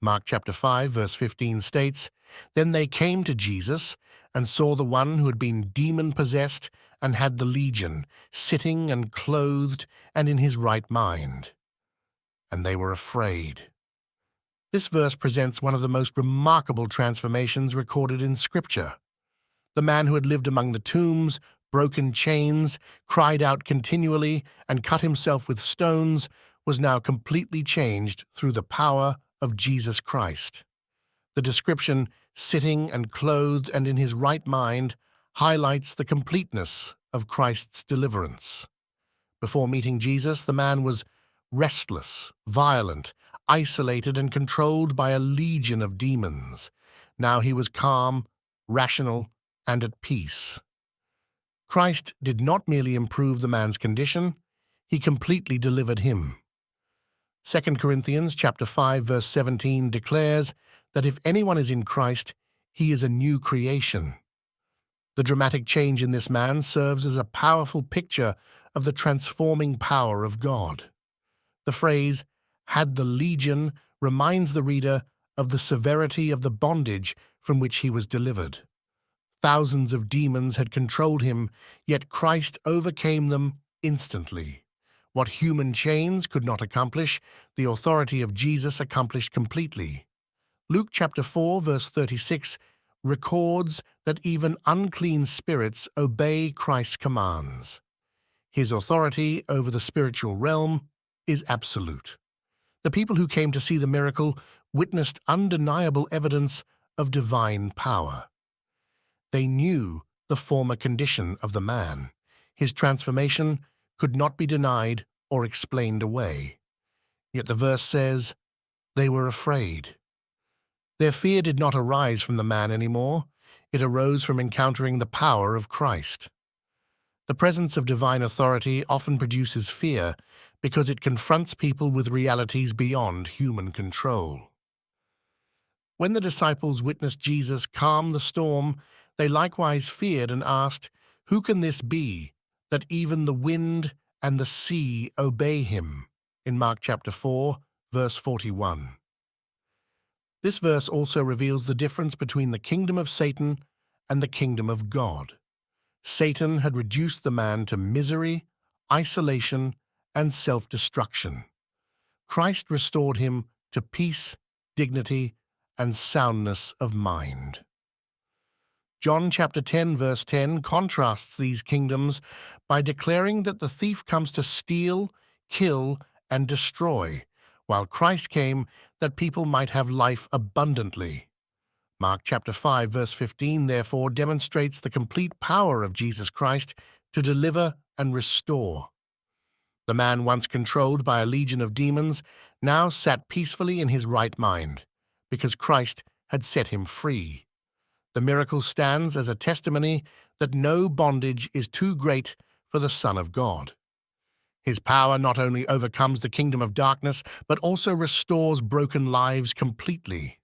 Mark chapter 5, verse 15 states, "Then they came to Jesus and saw the one who had been demon-possessed and had the legion, sitting and clothed and in his right mind. And they were afraid." This verse presents one of the most remarkable transformations recorded in Scripture. The man who had lived among the tombs, broken chains, cried out continually, and cut himself with stones, was now completely changed through the power of Jesus Christ. The description, sitting and clothed and in his right mind, highlights the completeness of Christ's deliverance. Before meeting Jesus, the man was restless, violent, isolated, and controlled by a legion of demons. Now he was calm, rational, and at peace. Christ did not merely improve the man's condition, he completely delivered him. 2 Corinthians chapter 5, verse 17 declares that if anyone is in Christ, he is a new creation. The dramatic change in this man serves as a powerful picture of the transforming power of God. The phrase, "had the legion," reminds the reader of the severity of the bondage from which he was delivered. Thousands of demons had controlled him, yet Christ overcame them instantly. What human chains could not accomplish, the authority of Jesus accomplished completely. Luke chapter 4, verse 36 records that even unclean spirits obey Christ's commands. His authority over the spiritual realm is absolute. The people who came to see the miracle witnessed undeniable evidence of divine power. They knew the former condition of the man. His transformation could not be denied or explained away. Yet the verse says, they were afraid. Their fear did not arise from the man anymore. It arose from encountering the power of Christ. The presence of divine authority often produces fear because it confronts people with realities beyond human control. When the disciples witnessed Jesus calm the storm, they likewise feared and asked, "Who can this be, that even the wind and the sea obey him?" in Mark chapter 4, verse 41. This verse also reveals the difference between the kingdom of Satan and the kingdom of God. Satan had reduced the man to misery, isolation, and self-destruction. Christ restored him to peace, dignity, and soundness of mind. John chapter 10, verse 10 contrasts these kingdoms by declaring that the thief comes to steal, kill, and destroy, while Christ came that people might have life abundantly. Mark chapter 5, verse 15, therefore, demonstrates the complete power of Jesus Christ to deliver and restore. The man once controlled by a legion of demons now sat peacefully in his right mind, because Christ had set him free. The miracle stands as a testimony that no bondage is too great for the Son of God. His power not only overcomes the kingdom of darkness, but also restores broken lives completely.